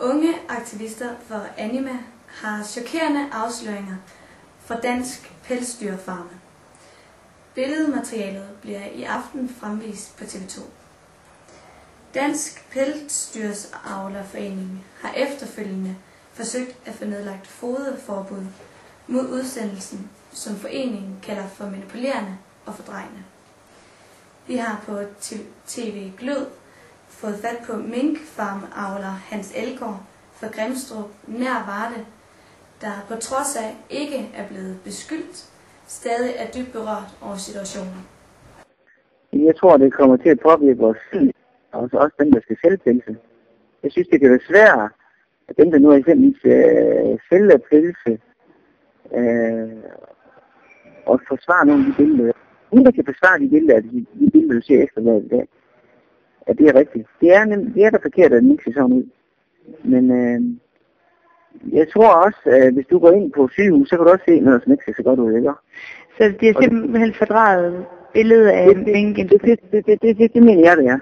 Unge aktivister for Anima har chokerende afsløringer fra Dansk Pelsdyrfarme. Billedmaterialet bliver i aften fremvist på TV2. Dansk Pelsdyravlerforening har efterfølgende forsøgt at få nedlagt foderforbud mod udsendelsen, som foreningen kalder for manipulerende og fordrejende. Vi har på TV Glød fået fat på minkfarmavler Hans Elgaard fra Grimstrup nær Varde, der på trods af ikke er blevet beskyldt, stadig er dybt berørt over situationen. Jeg tror, det kommer til at påvirke vores selv, og også dem, der skal sælge pelse. Jeg synes, det kan være sværere, at dem, der nu eksempelvis sælger pelse, og forsvare nogle af de billeder. Ingen, der kan forsvare de billeder, de billeder, du ser efter hver dag, at det er rigtigt. Det er da forkert, at den ikke ser sådan ud. Men jeg tror også, at hvis du går ind på sygehus, så kan du også se noget, som ikke ser så godt ud, ikke? Så det er simpelthen fordrejet billede af minken? Det mener jeg, det er.